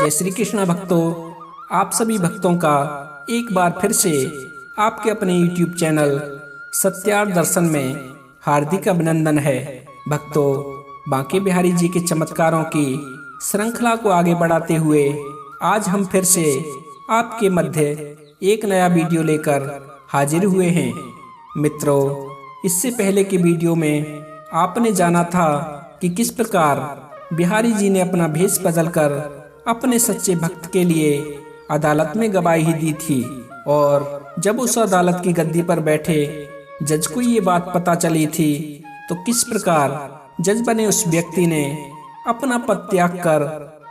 जय श्री कृष्ण भक्तों, आप सभी भक्तों का एक बार फिर से आपके अपने YouTube चैनल सत्यार्थ दर्शन में हार्दिक अभिनंदन है। भक्तों, बांके बिहारी जी के चमत्कारों की श्रृंखला को आगे बढ़ाते हुए आज हम फिर से आपके मध्य एक नया वीडियो लेकर हाजिर हुए हैं। मित्रों, इससे पहले के वीडियो में आपने जाना था कि किस प्रकार बिहारी जी ने अपना भेष बदलकर अपने सच्चे भक्त के लिए अदालत में गवाही दी थी, और जब उस अदालत की गद्दी पर बैठे जज को ये बात पता चली थी तो किस प्रकार जज बने उस व्यक्ति ने अपना पद त्याग कर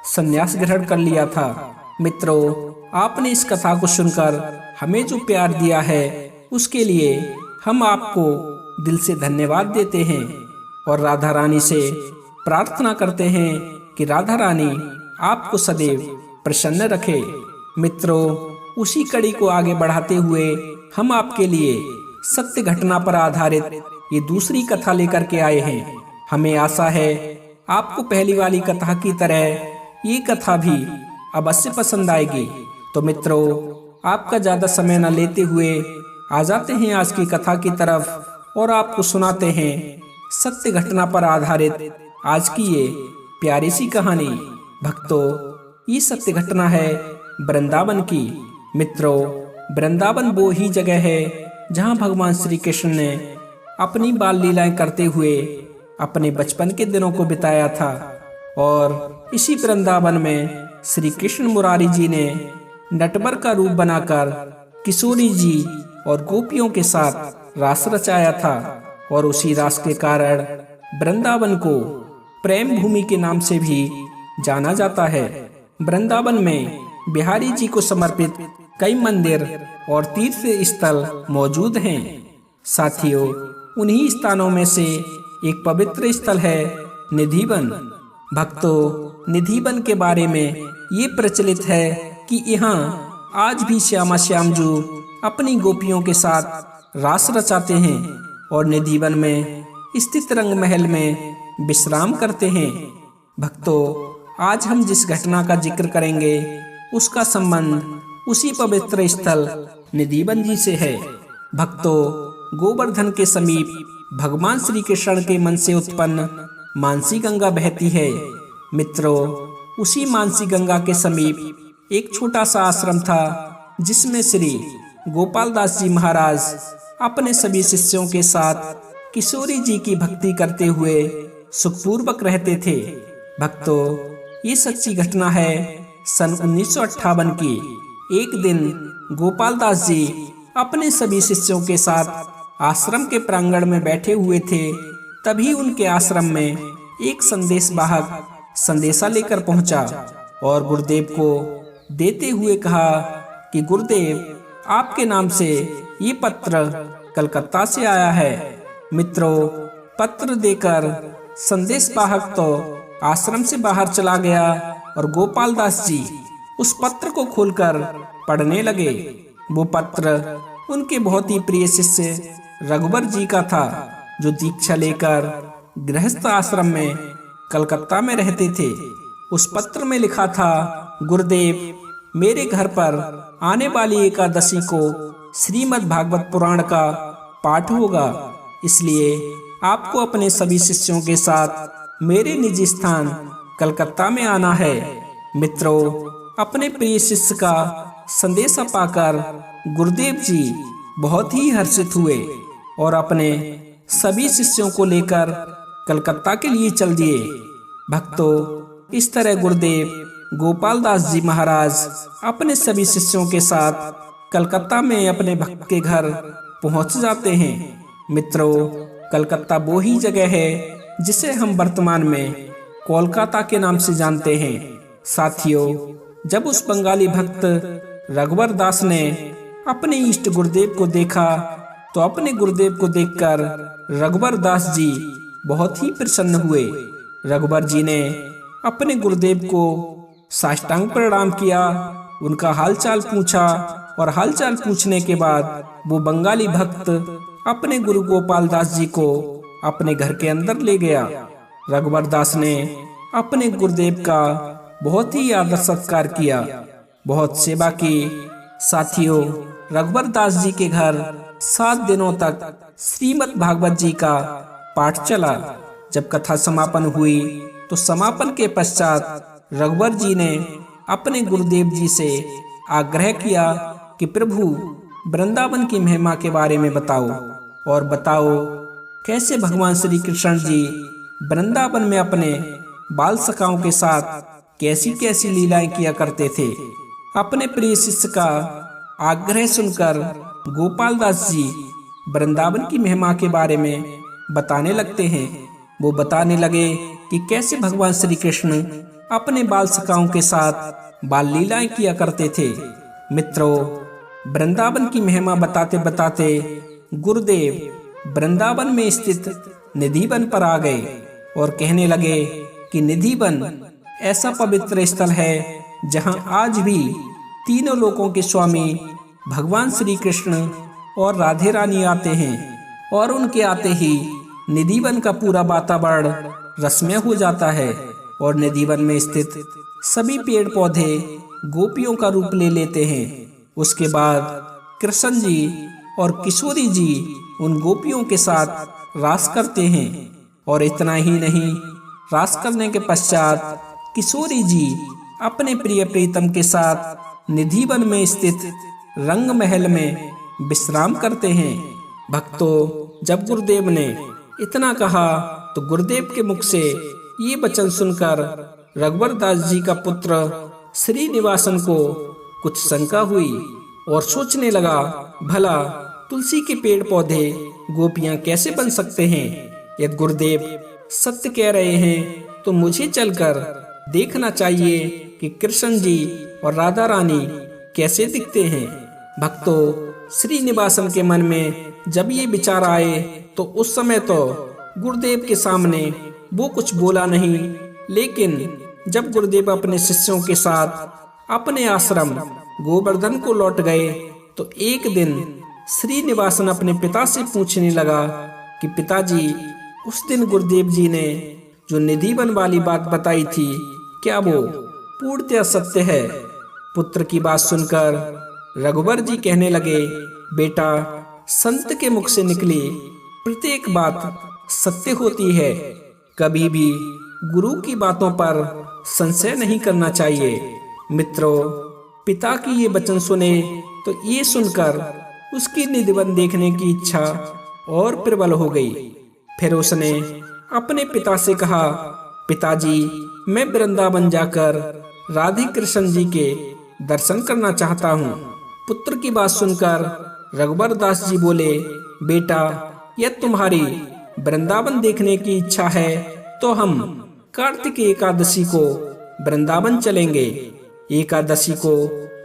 संन्यास ग्रहण कर लिया था। मित्रों, आपने इस कथा को सुनकर हमें जो प्यार दिया है उसके लिए हम आपको दिल से धन्यवाद देते हैं और राधा रानी से प्रार्थना करते हैं कि राधा रानी आपको सदैव प्रसन्न रखे। मित्रों, उसी कड़ी को आगे बढ़ाते हुए हम आपके लिए सत्य घटना पर आधारित ये दूसरी कथा लेकर के आए हैं। हमें आशा है आपको पहली वाली कथा की तरह ये कथा भी अवश्य पसंद आएगी। तो मित्रों, आपका ज्यादा समय न लेते हुए आ जाते हैं आज की कथा की तरफ और आपको सुनाते हैं सत्य घटना पर आधारित आज की ये प्यारी सी कहानी। भक्तों, ये सत्य घटना है वृंदावन की। मित्रों, वृंदावन वो ही जगह है जहाँ भगवान श्री कृष्ण ने अपनी बाल लीलाएं करते हुए अपने बचपन के दिनों को बिताया था, और इसी वृंदावन में श्री कृष्ण मुरारी जी ने नटवर का रूप बनाकर किशोरी जी और गोपियों के साथ रास रचाया था, और उसी रास के कारण वृंदावन को प्रेम भूमि के नाम से भी जाना जाता है। वृंदावन में बिहारी जी को समर्पित कई मंदिर और तीर्थ स्थल मौजूद हैं। साथियों, उन्हीं स्थानों में से एक पवित्र स्थल है निधिवन। भक्तों, निधिवन के बारे में ये प्रचलित है कि यहाँ आज भी श्यामा श्याम जी अपनी गोपियों के साथ रास रचाते हैं और निधिवन में स्थित रंग महल में विश्राम करते हैं। भक्तों, आज हम जिस घटना का जिक्र करेंगे उसका संबंध उसी पवित्र स्थल निधिवन जी से है। भक्तों, गोवर्धन के समीप भगवान श्री कृष्ण के मन से उत्पन्न मानसी गंगा बहती है। मित्रों, उसी मानसी गंगा के समीप एक छोटा सा आश्रम था जिसमें श्री गोपाल दास जी महाराज अपने सभी शिष्यों के साथ किशोरी जी की भक्ति करते हुए सुखपूर्वक रहते थे। भक्तों, ये सच्ची घटना है सन 1958 की। एक दिन गोपाल दास जी अपने सभी शिष्यों के साथ आश्रम के प्रांगण में बैठे हुए थे। तभी उनके आश्रम में एक संदेश वाहक संदेशा लेकर पहुंचा और गुरुदेव को देते हुए कहा कि गुरुदेव, आपके नाम से ये पत्र कलकत्ता से आया है। मित्रों, पत्र देकर संदेश वाहक तो आश्रम से बाहर चला गया और गोपाल दास जी उस पत्र को खोलकर पढ़ने लगे। वो पत्र उनके बहुत ही प्रिय शिष्य रघुवर जी का था, जो दीक्षा लेकर गृहस्थ आश्रम में कलकत्ता में रहते थे। उस पत्र में लिखा था, गुरुदेव, मेरे घर पर आने वाली एकादशी को श्रीमद् भागवत पुराण का पाठ होगा, इसलिए आपको अपने सभी शिष्यों के साथ मेरे निजी स्थान कलकत्ता में आना है। मित्रों, अपने प्रिय शिष्य का संदेशा पाकर गुरुदेव जी बहुत ही हर्षित हुए और अपने सभी शिष्यों को लेकर कलकत्ता के लिए चल दिए। भक्तों, इस तरह गुरुदेव गोपाल दास जी महाराज अपने सभी शिष्यों के साथ कलकत्ता में अपने भक्त के घर पहुंच जाते हैं। मित्रों, कलकत्ता वो ही जगह है जिसे हम वर्तमान में कोलकाता के नाम से जानते हैं। साथियों, जब उस बंगाली भक्त रघुवर दास ने अपने इष्ट गुरुदेव को देखा तो अपने गुरुदेव को देखकर रघुवर दास जी बहुत ही प्रसन्न हुए। रघुवर जी ने अपने गुरुदेव को साष्टांग प्रणाम किया, उनका हालचाल पूछा, और हालचाल पूछने के बाद वो बंगाली भक्त अपने गुरु गोपाल दास जी को अपने घर के अंदर ले गया। रघुवर दास ने अपने गुरुदेव का बहुत ही आदर सत्कार किया, बहुत सेवा की। साथियों, रघुबर दास जी के घर 7 दिनों तक श्रीमद् भागवत जी का पाठ चला। जब कथा समापन हुई तो समापन के पश्चात रघुबर जी ने अपने गुरुदेव जी से आग्रह किया कि प्रभु, वृंदावन की महिमा के बारे में बताओ, और बताओ कैसे भगवान श्री कृष्ण जी वृंदावन में अपने बाल सखाओं के साथ कैसी कैसी लीलाएं किया करते थे। अपने प्रिय शिष्य का आग्रह सुनकर गोपाल दास जी वृंदावन की महिमा के बारे में बताने लगते हैं। वो बताने लगे कि कैसे भगवान श्री कृष्ण अपने बाल सखाओं के साथ बाल लीलाएं किया करते थे। मित्रों, वृंदावन की महिमा बताते बताते गुरुदेव वृंदावन में स्थित निधिवन पर आ गए और कहने लगे कि निधिवन ऐसा पवित्र स्थल है जहां आज भी तीनों लोकों के स्वामी भगवान श्री कृष्ण और राधे रानी आते हैं, और उनके आते ही निधिवन का पूरा वातावरण रसमय हो जाता है और निधिवन में स्थित सभी पेड़ पौधे गोपियों का रूप ले लेते हैं। उसके बाद कृष्ण जी और किशोरी जी उन गोपियों के साथ रास करते हैं, और इतना ही नहीं, रास करने के पश्चात किशोरी जी अपने प्रिय प्रीतम के साथ निधिवन में स्थित रंग महल में विश्राम करते हैं। भक्तों, जब गुरुदेव ने इतना कहा तो गुरुदेव के मुख से ये वचन सुनकर रघुबर दास जी का पुत्र श्रीनिवासन को कुछ शंका हुई और सोचने लगा, भला तुलसी के पेड़ पौधे गोपियां कैसे बन सकते हैं? यदि गुरुदेव सत्य कह रहे हैं तो मुझे चलकर देखना चाहिए कि कृष्ण जी और राधा रानी कैसे दिखते हैं। भक्तों, श्रीनिवासन के मन में जब ये विचार आए तो उस समय तो गुरुदेव के सामने वो कुछ बोला नहीं, लेकिन जब गुरुदेव अपने शिष्यों के साथ अपने आश्रम गोवर्धन को लौट गए तो एक दिन श्रीनिवासन अपने पिता से पूछने लगा कि पिताजी, उस दिन गुरुदेव जी ने जो निधिवन वाली बात बताई थी, क्या वो पूर्णतः सत्य है? पुत्र की बात सुनकर रघुबर जी कहने लगे, बेटा, संत के मुख से निकली प्रत्येक बात सत्य होती है। कभी भी गुरु की बातों पर संशय नहीं करना चाहिए। मित्रों, पिता की ये वचन सुने तो ये सुनकर उसकी निधिवन देखने की इच्छा और प्रबल हो गई। फिर उसने अपने पिता से कहा, पिताजी, मैं वृंदावन जाकर राधे कृष्ण जी के दर्शन करना चाहता हूँ। पुत्र की बात सुनकर रघुबर दास जी बोले, बेटा, यदि तुम्हारी वृंदावन देखने की इच्छा है तो हम कार्तिक एकादशी को वृंदावन चलेंगे। एकादशी को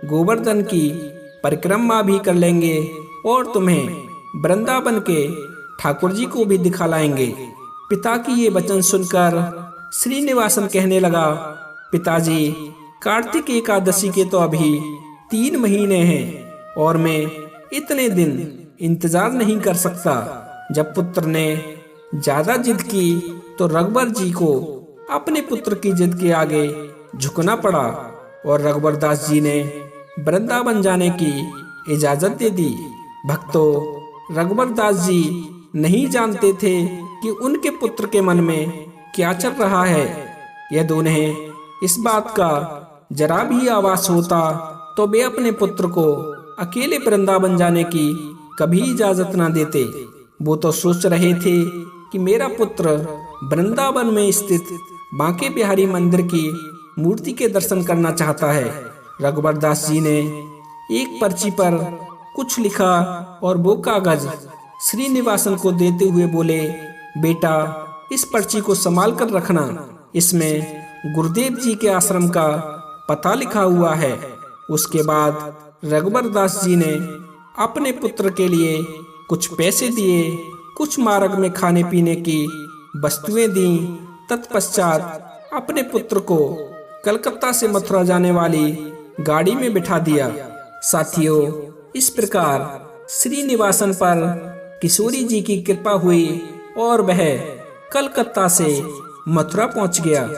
गोवर्धन की परिक्रमा भी कर लेंगे और तुम्हें वृंदावन के ठाकुर जी को भी दिखा लाएंगे। पिता की ये वचन सुनकर श्रीनिवासन कहने लगा, पिताजी, कार्तिक एकादशी के तो अभी 3 महीने हैं और मैं इतने दिन इंतजार नहीं कर सकता। जब पुत्र ने ज्यादा जिद की तो रघुबर जी को अपने पुत्र की जिद के आगे झुकना पड़ा और रघुबर दास जी ने वृंदावन जाने की इजाजत दे दी। भक्तों, रघुबर दास जी नहीं जानते थे कि उनके पुत्र के मन में क्या चल रहा है। यदि उन्हें इस बात का जरा भी आभास होता तो वे अपने पुत्र को अकेले वृंदावन जाने की कभी इजाजत न देते। वो तो सोच रहे थे कि मेरा पुत्र वृंदावन में स्थित बांके बिहारी मंदिर की मूर्ति के दर्शन करना चाहता है। रघुबर दास जी ने एक पर्ची पर कुछ लिखा और वो कागज श्रीनिवासन को देते हुए बोले, बेटा, इस पर्ची को संभाल कर रखना। इसमें गुरुदेव जी के आश्रम का पता लिखा हुआ है। उसके बाद रघुबर दास जी ने अपने पुत्र के लिए कुछ पैसे दिए, कुछ मार्ग में खाने पीने की वस्तुएं दी। तत्पश्चात अपने पुत्र को कलकत्ता से मथुरा जाने वाली गाड़ी में बिठा दिया। साथियों, इस प्रकार श्रीनिवासन पर किशोरी जी की कृपा हुई और वह कलकत्ता से मथुरा पहुंच गया।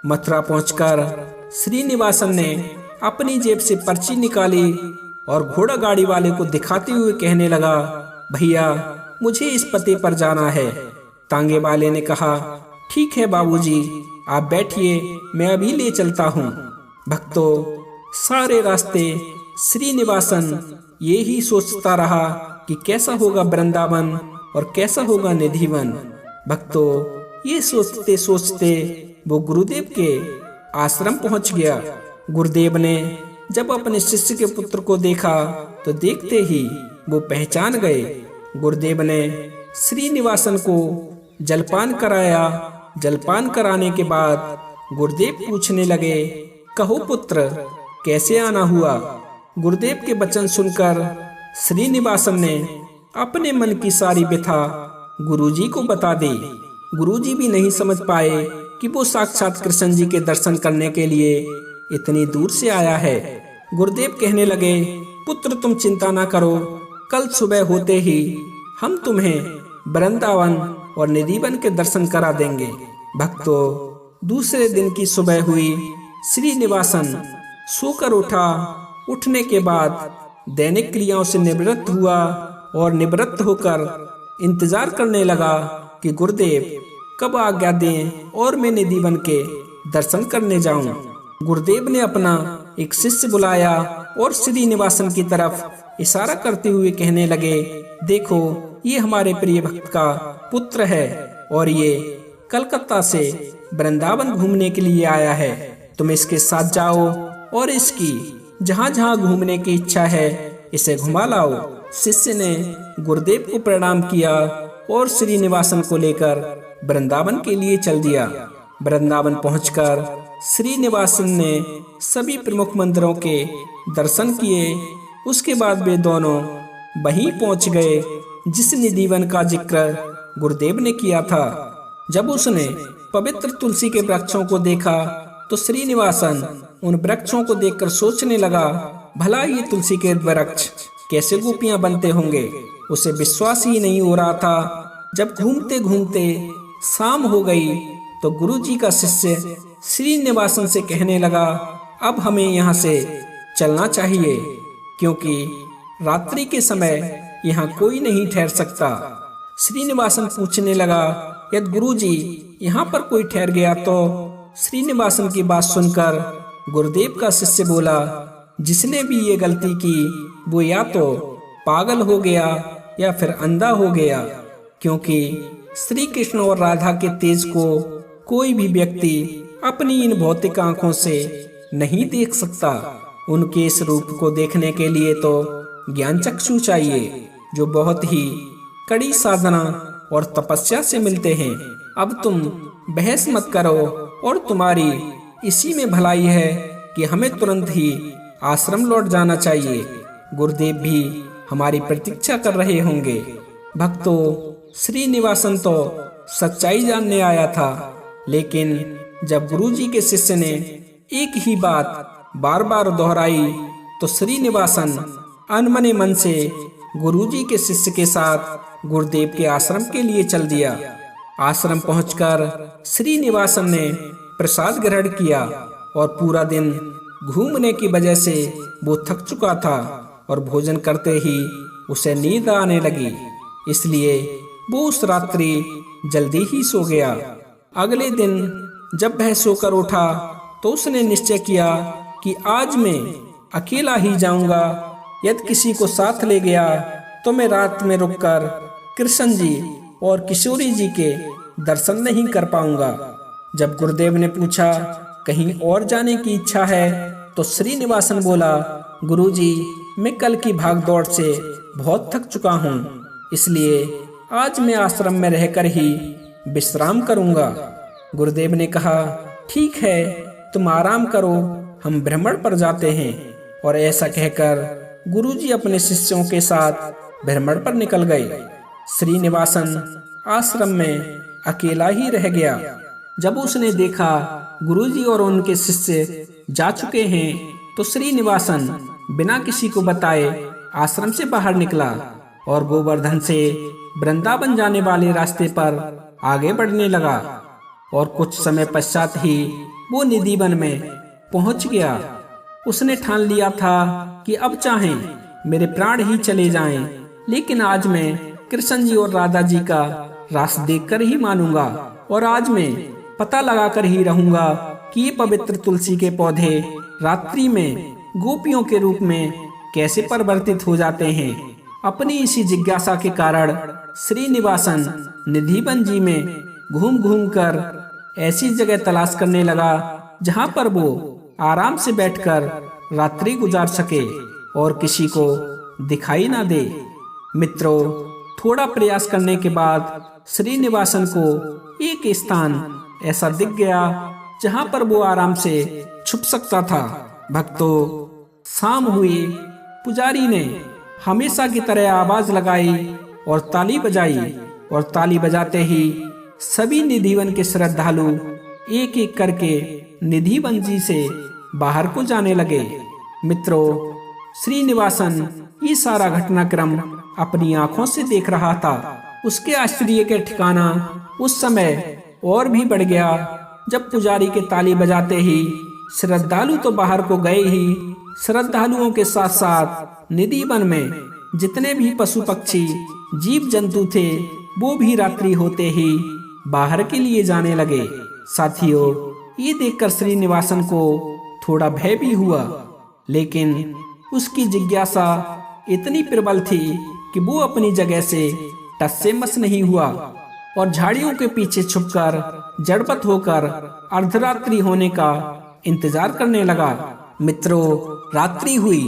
मथुरा पहुंचकर श्रीनिवासन ने अपनी जेब से पर्ची निकाली और घोड़ा गाड़ी वाले को दिखाते हुए कहने लगा, भैया मुझे इस पते पर जाना है। तांगे वाले ने कहा, ठीक है बाबूजी, आप बैठिए, मैं अभी ले चलता हूँ। भक्तों, सारे रास्ते श्रीनिवासन ये ही सोचता रहा कि कैसा होगा वृंदावन और कैसा होगा निधिवन। भक्तों, ये सोचते सोचते वो गुरुदेव के आश्रम पहुंच गया। गुरुदेव ने जब अपने शिष्य के पुत्र को देखा तो देखते ही वो पहचान गए। गुरुदेव ने श्रीनिवासन को जलपान कराया। जलपान कराने के बाद गुरुदेव पूछने लगे, कहो पुत्र, कैसे आना हुआ? गुरुदेव के वचन सुनकर श्रीनिवासन ने अपने मन की सारी व्यथा गुरुजी को बता दी। गुरुजी भी नहीं समझ पाए कि वो साक्षात कृष्ण जी के दर्शन करने के लिए इतनी दूर से आया है। गुरुदेव कहने लगे, पुत्र तुम चिंता ना करो, कल सुबह होते ही हम तुम्हें वृंदावन और निधिवन के दर्शन करा देंगे। भक्तों, दूसरे दिन की सुबह हुई। श्रीनिवासन सोकर उठा। उठने के बाद दैनिक क्रियाओं से निवृत्त हुआ और निवृत्त होकर इंतजार करने लगा कि गुरुदेव कब आज्ञा दें और मैं निधिवन के दर्शन करने जाऊं। गुरुदेव ने अपना एक शिष्य बुलाया और श्रीनिवासन की तरफ इशारा करते हुए कहने लगे, देखो ये हमारे प्रिय भक्त का पुत्र है और ये कलकत्ता से वृंदावन घूमने के लिए आया है। तुम इसके साथ जाओ और इसकी जहाँ जहाँ घूमने की इच्छा है इसे घुमा लाओ। शिष्य ने गुरुदेव को प्रणाम किया और श्रीनिवासन को लेकर वृंदावन के लिए चल दिया। वृंदावन पहुंचकर श्रीनिवासन ने सभी प्रमुख मंदिरों के दर्शन किए। उसके बाद वे दोनों वहीं पहुंच गए जिस निधिवन का जिक्र गुरुदेव ने किया था। जब उसने पवित्र तुलसी के वृक्षों को देखा तो श्रीनिवासन उन वृक्षों को देखकर सोचने लगा, भला ये तुलसी के वृक्ष कैसे गोपियां बनते होंगे। उसे विश्वास ही नहीं हो रहा था। जब घूमते घूमते शाम हो गई तो गुरुजी का शिष्य श्रीनिवासन से कहने लगा, अब हमें यहाँ से चलना चाहिए क्योंकि रात्रि के समय यहाँ कोई नहीं ठहर सकता। श्रीनिवासन पूछने लगा, यदि गुरुजी यहाँ पर कोई ठहर गया तो? श्रीनिवासन की बात सुनकर गुरुदेव का शिष्य बोला, जिसने भी ये गलती की वो या तो पागल हो गया या फिर अंधा हो गया, क्योंकि श्री कृष्ण और राधा के तेज को कोई भी व्यक्ति अपनी इन भौतिक आंखों से नहीं देख सकता। उनके इस रूप को देखने के लिए तो ज्ञान चक्षु चाहिए, जो बहुत ही कड़ी साधना और तपस्या से मिलते हैं। अब तुम बहस मत करो और तुम्हारी इसी में भलाई है कि हमें तुरंत ही आश्रम लौट जाना चाहिए। गुरुदेव भी हमारी प्रतीक्षा कर रहे होंगे। भक्तों, श्रीनिवासन तो सच्चाई जानने आया था, लेकिन जब गुरुजी के शिष्य ने एक ही बात बार बार दोहराई तो श्रीनिवासन अनमने मन से गुरुजी के शिष्य के साथ गुरुदेव के आश्रम के लिए चल दिया। आश्रम पहुंचकर श्रीनिवासन ने प्रसाद ग्रहण किया और पूरा दिन घूमने की वजह से वो थक चुका था और भोजन करते ही उसे नींद आने लगी, इसलिए वो उस रात्रि जल्दी ही सो गया। अगले दिन जब वह सोकर उठा तो उसने निश्चय किया कि आज मैं अकेला ही जाऊंगा। यदि किसी को साथ ले गया तो मैं रात में रुककर कृष्ण जी और किशोरी जी के दर्शन नहीं कर पाऊंगा। जब गुरुदेव ने पूछा, कहीं और जाने की इच्छा है? तो श्रीनिवासन बोला, गुरुजी, मैं कल की भागदौड़ से बहुत थक चुका हूँ, इसलिए आज मैं आश्रम में रहकर ही विश्राम करूंगा। गुरुदेव ने कहा, ठीक है, तुम आराम करो, हम भ्रमण पर जाते हैं। और ऐसा कहकर गुरुजी अपने शिष्यों के साथ भ्रमण पर निकल गए। श्रीनिवासन आश्रम में अकेला ही रह गया। जब उसने देखा गुरुजी और उनके शिष्य जा चुके हैं तो श्रीनिवासन बिना किसी को बताए आश्रम से बाहर निकला और गोवर्धन से वृंदावन जाने वाले रास्ते पर आगे बढ़ने लगा। और कुछ समय पश्चात ही वो निधिवन में पहुंच गया। उसने ठान लिया था कि अब चाहे मेरे प्राण ही चले जाएं, लेकिन आज मैं कृष्ण जी और राधा जी का रास देखकर ही मानूंगा, और आज मैं पता लगाकर ही रहूंगा कि ये पवित्र तुलसी के पौधे रात्रि में गोपियों के रूप में कैसे परिवर्तित हो जाते हैं। अपनी इसी जिज्ञासा के कारण श्रीनिवासन निधिवन जी में घूम घूम कर ऐसी जगह तलाश करने लगा जहां पर वो आराम से बैठकर रात्रि गुजार सके और किसी को दिखाई ना दे। मित्रों, थोड़ा प्रयास करने के बाद श्रीनिवासन को एक स्थान ऐसा दिख गया जहां पर वो आराम से छुप सकता था। भक्तों, शाम हुई। पुजारी ने हमेशा की तरह आवाज लगाई और ताली बजाई, और ताली बजाते ही सभी निधिवन के श्रद्धालु एक एक करके निधिवन जी से बाहर को जाने लगे। मित्रों, श्रीनिवासन ये सारा घटनाक्रम अपनी आंखों से देख रहा था। उसके आश्चर्य के ठिकाना उस समय और भी बढ़ गया जब पुजारी के ताली बजाते ही श्रद्धालु तो बाहर को गए ही, श्रद्धालुओं के साथ साथ निधिवन में जितने भी पशु पक्षी जीव जंतु थे वो भी रात्रि होते ही बाहर के लिए जाने लगे। साथियों, ये देखकर श्रीनिवासन को थोड़ा भय भी हुआ, लेकिन उसकी जिज्ञासा इतनी प्रबल थी कि वो अपनी जगह से टस से मस नहीं हुआ और झाड़ियों के पीछे छुपकर जड़पत होकर अर्धरात्रि होने का इंतजार करने लगा। मित्रों, रात्रि हुई।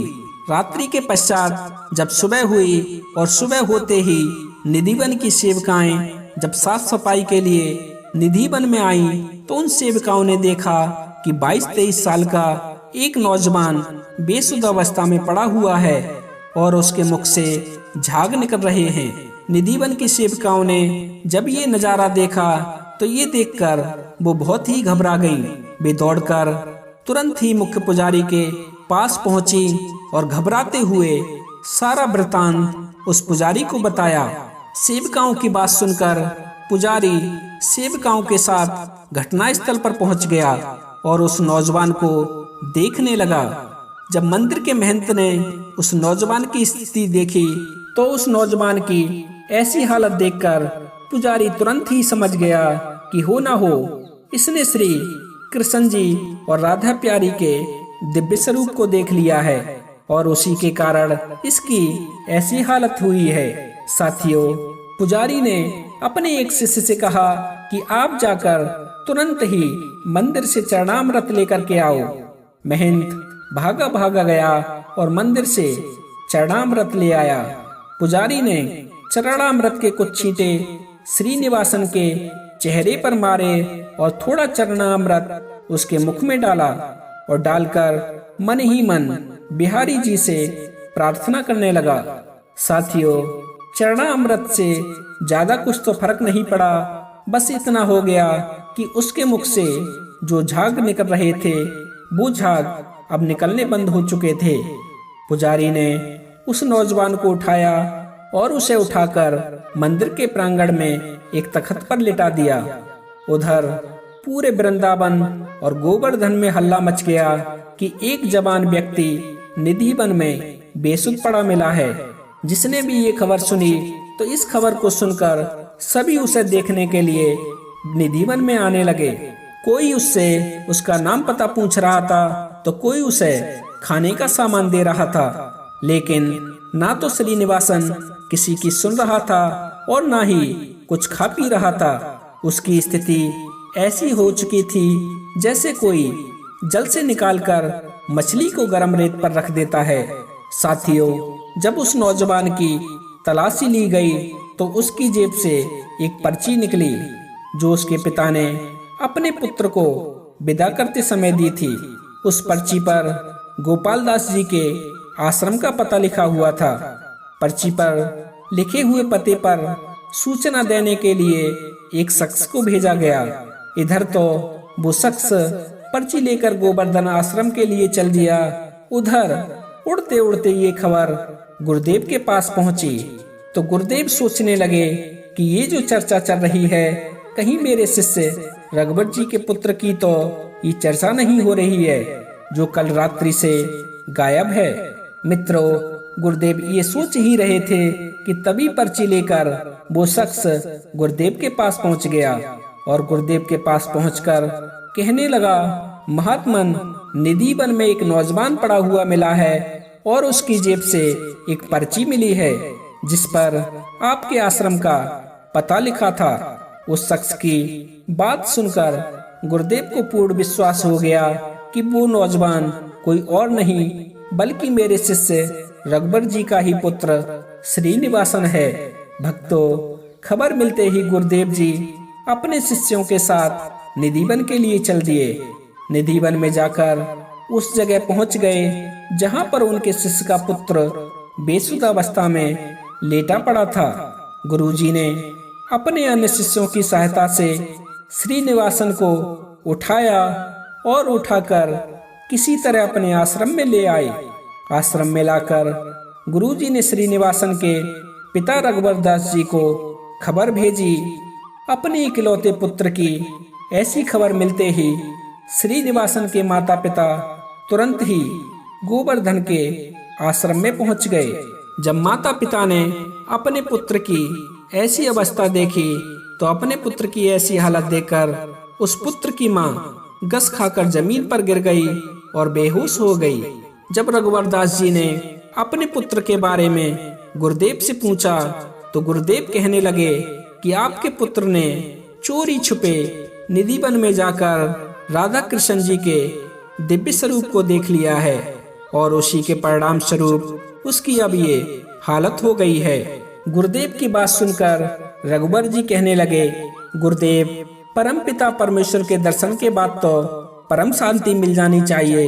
रात्रि के पश्चात जब सुबह हुई और सुबह होते ही निधिवन की सेविकाएं जब साफ सफाई के लिए निधिवन में आईं, तो उन सेविकाओं ने देखा कि 22-23 साल का एक नौजवान बेसुध अवस्था में पड़ा हुआ है और उसके मुख से झाग निकल रहे हैं। निधिवन की सेविकाओं ने जब ये नजारा देखा तो ये देखकर वो बहुत ही घबरा गई। वे दौड़कर तुरंत ही मुख्य पुजारी के पास पहुंची और घबराते हुए सारा वृतांत उस पुजारी को बताया। सेविकाओं की बात सुनकर पुजारी सेविकाओं के साथ घटनास्थल पर पहुंच गया और उस नौजवान को देखने लगा। जब मंदिर के महंत ने उस नौजवान की स्थिति देखी तो उस नौजवान की ऐसी हालत देखकर पुजारी तुरंत ही समझ गया कि हो ना हो इसने श्री कृष्ण जी और राधा प्यारी के दिव्य स्वरूप को देख लिया है और उसी के कारण इसकी ऐसी हालत हुई है। साथियों, पुजारी ने अपने एक शिष्य से कहा कि आप जाकर तुरंत ही मंदिर से चरणामृत लेकर के आओ। महंत भागा भागा गया और मंदिर से चरणामृत ले आया। पुजारी ने चरणामृत के कुछ छींटे श्रीनिवासन के चेहरे पर मारे और थोड़ा चरणामृत उसके मुख में डाला और डालकर मन ही मन बिहारी जी से प्रार्थना करने लगा। साथियों, चरणामृत से ज्यादा कुछ तो फर्क नहीं पड़ा। बस इतना हो गया कि उसके मुख से जो झाग निकल रहे थे वो झाग अब निकलने बंद हो चुके थे। पुजारी ने उस नौजवान को उठाया और उसे उठाकर मंदिर के प्रांगण में एक तख्त पर लिटा दिया। उधर पूरे वृंदावन और गोवर्धन में हल्ला मच गया कि एक जवान व्यक्ति निधिवन में बेसुध पड़ा मिला है। जिसने भी ये खबर सुनी तो इस खबर को सुनकर सभी उसे देखने के लिए निधिवन में आने लगे। कोई उससे उसका नाम पता पूछ रहा था तो कोई उसे खाने का सामान दे रहा था, लेकिन ना तो श्रीनिवासन किसी की सुन रहा था और ना ही कुछ खा पी रहा था। उसकी स्थिति ऐसी हो चुकी थी जैसे कोई जल से निकालकर मछली को गर्म रेत पर रख देता है। साथियों, जब उस नौजवान की तलाशी ली गई तो उसकी जेब से एक पर्ची निकली जो उसके पिता ने अपने पुत्र को विदा करते समय दी थी। उस पर्ची पर गोपाल दास जी के आश्रम का पता लिखा हुआ था। पर्ची पर लिखे हुए पते पर सूचना देने के लिए एक शख्स को भेजा गया। इधर तो वो शख्स पर्ची लेकर गोवर्धन आश्रम के लिए चल दिया, उधर उड़ते उड़ते ये खबर गुरुदेव के पास पहुंची। तो गुरुदेव सोचने लगे कि ये जो चर्चा चल रही है कहीं मेरे शिष्य रघुवर जी के पुत्र की तो ये चर्चा नहीं हो रही है। जो कल रात्रि से गायब है। मित्रों, गुरुदेव ये सोच ही रहे थे कि तभी पर्ची लेकर वो शख्स गुरुदेव के पास पहुंच गया और गुरुदेव के पास पहुंचकर कहने लगा, महात्मन, निधि वन में एक नौजवान पड़ा हुआ मिला है और उसकी जेब से एक पर्ची मिली है जिस पर आपके आश्रम का पता लिखा था। उस शख्स की बात सुनकर गुरुदेव को पूर्ण विश्वास हो गया कि वो नौजवान कोई और नहीं बल्कि मेरे शिष्य रघुबर जी का ही पुत्र श्रीनिवासन है। भक्तों, खबर मिलते ही गुरुदेव जी अपने शिष्यों के साथ निधि वन के लिए चल दिए। निधि वन में जाकर उस जगह पहुंच गए जहां पर उनके शिष्य का पुत्र बेसुध अवस्था में लेटा पड़ा था। गुरुजी ने अपने अन्य शिष्यों की सहायता से श्रीनिवासन को उठाया और उठाकर किसी तरह अपने आश्रम में ले आए। आश्रम में लाकर गुरुजी ने श्रीनिवासन के पिता रघुबर दास जी को खबर भेजी। अपने इकलौते पुत्र की ऐसी खबर मिलते ही श्रीनिवासन के माता पिता तुरंत ही गोवर्धन के आश्रम में पहुंच गए। जब माता पिता ने अपने पुत्र की ऐसी अवस्था देखी तो अपने पुत्र की ऐसी हालत देखकर उस पुत्र की मां गस खाकर जमीन पर गिर गई और बेहोश हो गई। जब रघुवर दास जी ने अपने पुत्र के बारे में गुरुदेव से पूछा तो गुरुदेव कहने लगे कि आपके पुत्र ने चोरी छुपे निधि वन में जाकर राधा कृष्ण जी के दिव्य स्वरूप को देख लिया है और उसी के परिणाम स्वरूप उसकी अब ये हालत हो गई है। गुरुदेव की बात सुनकर रघुबर जी कहने लगे, गुरुदेव, परम पिता परमेश्वर के दर्शन के बाद तो परम शांति मिल जानी चाहिए,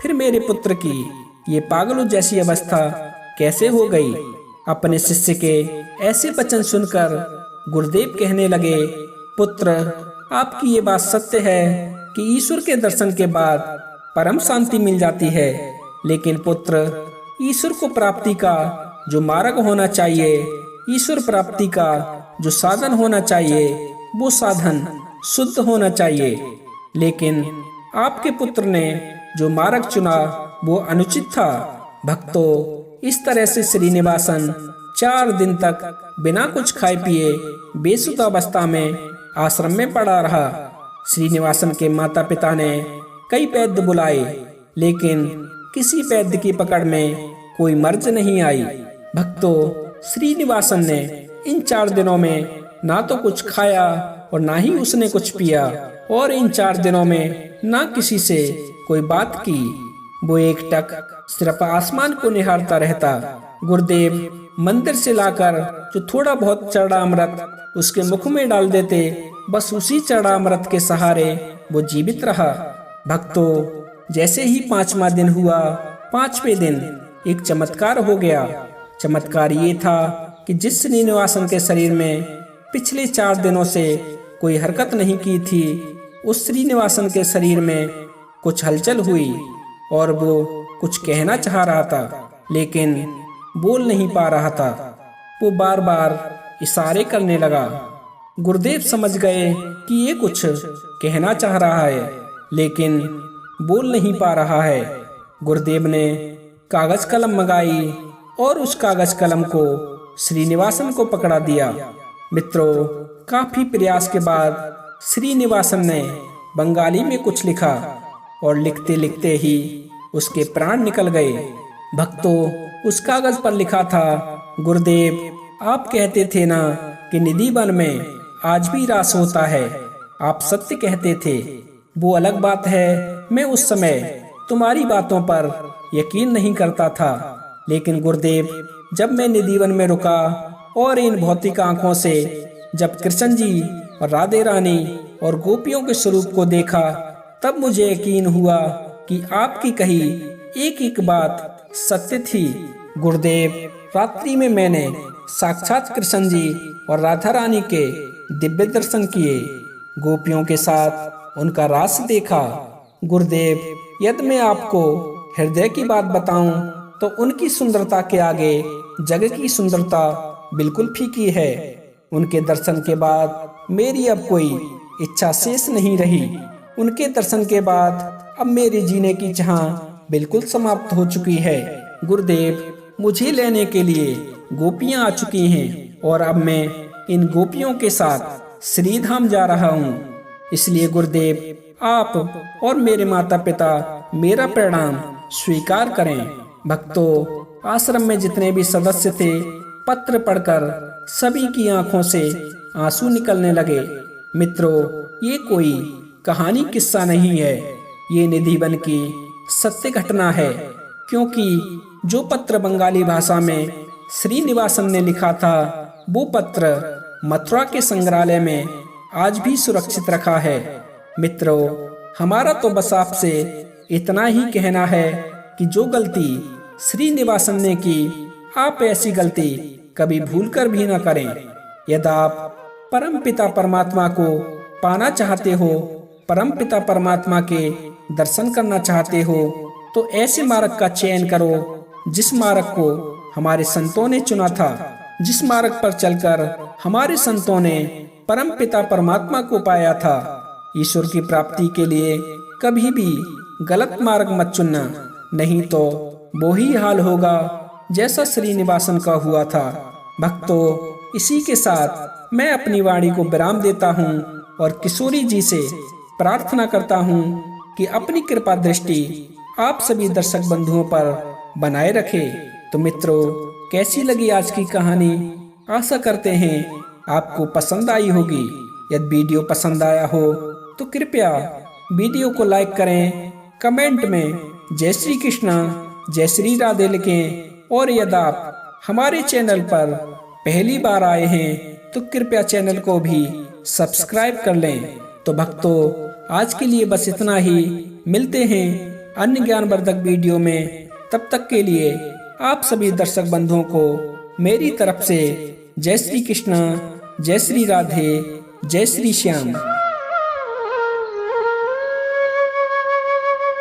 फिर मेरे पुत्र की ये पागलों जैसी अवस्था कैसे हो गई। अपने शिष्य के ऐसे वचन सुनकर गुरुदेव कहने लगे, पुत्र, आपकी ये बात सत्य है कि ईश्वर के दर्शन के बाद परम शांति मिल जाती है, लेकिन पुत्र, ईश्वर को प्राप्ति का जो मार्ग होना चाहिए, ईश्वर प्राप्ति का जो साधन होना चाहिए, वो साधन शुद्ध होना चाहिए। लेकिन आपके पुत्र ने जो मार्ग चुना वो अनुचित था। भक्तों, इस तरह से श्रीनिवासन 4 दिन तक बिना कुछ खाए पिए बेसुध अवस्था में आश्रम में पड़ा रहा। श्रीनिवासन के माता पिता ने कई वैद्य बुलाए, लेकिन किसी वैद्य की पकड़ में कोई मर्ज नहीं आई। भक्तों, श्रीनिवासन ने इन 4 दिनों में ना तो कुछ खाया और ना ही उसने कुछ पिया और इन 4 दिनों में ना किसी से कोई बात की। वो एकटक सिर्फ आसमान को निहारता रहता। गुरुदेव मंदिर से लाकर जो थोड़ा बहुत चढ़ा अमृत उसके मुख में डाल देते, बस उसी चढ़ा अमृत के सहारे वो जीवित रहा। भक्तों, जैसे ही 5वां दिन हुआ, 5वें दिन एक चमत्कार हो गया। चमत्कार ये था कि जिस श्रीनिवासन के शरीर में पिछले 4 दिनों से कोई हरकत नहीं की थी, उस श्रीनिवासन के शरीर में कुछ हलचल हुई और वो कुछ कहना चाह रहा था, लेकिन बोल नहीं पा रहा था। वो बार बार इशारे करने लगा। गुरुदेव समझ गए कि ये कुछ कहना चाह रहा है, लेकिन बोल नहीं पा रहा है। गुरुदेव ने कागज कलम मंगाई और उस कागज कलम को श्रीनिवासन को पकड़ा दिया। मित्रों, काफी प्रयास के बाद श्रीनिवासन ने बंगाली में कुछ लिखा और लिखते लिखते ही उसके प्राण निकल गए। भक्तों, उस कागज पर लिखा था, गुरुदेव, आप कहते थे ना कि निधि वन में आज भी रास होता है। आप सत्य कहते थे। वो अलग बात है, मैं उस समय तुम्हारी बातों पर यकीन नहीं करता था, लेकिन गुरुदेव, जब मैं निधि वन में रुका और इन भौतिक आंखों से जब कृष्ण जी और राधे रानी और गोपियों के स्वरूप को देखा, तब मुझे यकीन हुआ कि आपकी कही एक एक बात सत्य थी। गुरुदेव, रात्रि में मैंने साक्षात कृष्ण जी और राधा रानी के दिव्य दर्शन किए, गोपियों के साथ उनका रास देखा। गुरुदेव, यदि मैं आपको हृदय की बात बताऊं तो उनकी सुंदरता के आगे जग की सुंदरता बिल्कुल फीकी है। उनके दर्शन के बाद मेरी अब कोई इच्छा शेष नहीं रही। उनके दर्शन के बाद अब मेरे जीने की चाह बिल्कुल समाप्त हो चुकी है। गुरुदेव, मुझे लेने के लिए गोपियां आ चुकी हैं और अब मैं इन गोपियों के साथ श्रीधाम जा रहा हूँ। इसलिए गुरुदेव, आप और मेरे माता पिता मेरा प्रणाम स्वीकार करें। भक्तों, आश्रम में जितने भी सदस्य थे, पत्र पढ़कर सभी की आंखों से आंसू निकलने लगे। मित्रों, ये कोई कहानी किस्सा नहीं है, ये निधिवन की सत्य घटना है। क्योंकि जो पत्र बंगाली भाषा में श्रीनिवासन ने लिखा था, वो पत्र मथुरा के संग्रहालय में आज भी सुरक्षित रखा है। मित्रों, हमारा तो बस आपसे इतना ही कहना है कि जो गलती श्रीनिवासन ने की, आप ऐसी गलती कभी भूलकर भी न करें। यदि आप परम पिता परमात्मा को पाना चाहते हो, परम पिता परमात्मा के दर्शन करना चाहते हो, तो ऐसे मार्ग का चयन करो जिस मार्ग को हमारे संतों ने चुना था, जिस मार्ग पर चलकर हमारे संतों ने परम पिता परमात्मा को पाया था। ईश्वर की प्राप्ति के लिए कभी भी गलत मार्ग मत चुनना, नहीं तो वो ही हाल होगा जैसा श्रीनिवासन का हुआ था। भक्तों, इसी के साथ मैं अपनी वाणी को विराम देता हूँ और किशोरी जी से प्रार्थना करता हूँ कि अपनी कृपा दृष्टि आप सभी दर्शक बंधुओं पर बनाए रखे। तो मित्रों, कैसी लगी आज की कहानी? आशा करते हैं आपको पसंद आई होगी। यदि वीडियो पसंद आया हो तो कृपया वीडियो को लाइक करें, कमेंट में जय श्री कृष्णा, जय श्री राधे लिखें। और यदि आप हमारे चैनल पर पहली बार आए हैं तो कृपया चैनल को भी सब्सक्राइब कर लें। तो भक्तों, आज के लिए बस इतना ही। मिलते हैं अन्य ज्ञानवर्धक वीडियो में। तब तक के लिए आप सभी दर्शक बंधुओं को मेरी तरफ से जय श्री कृष्णा, जय श्री राधे, जय श्री श्याम।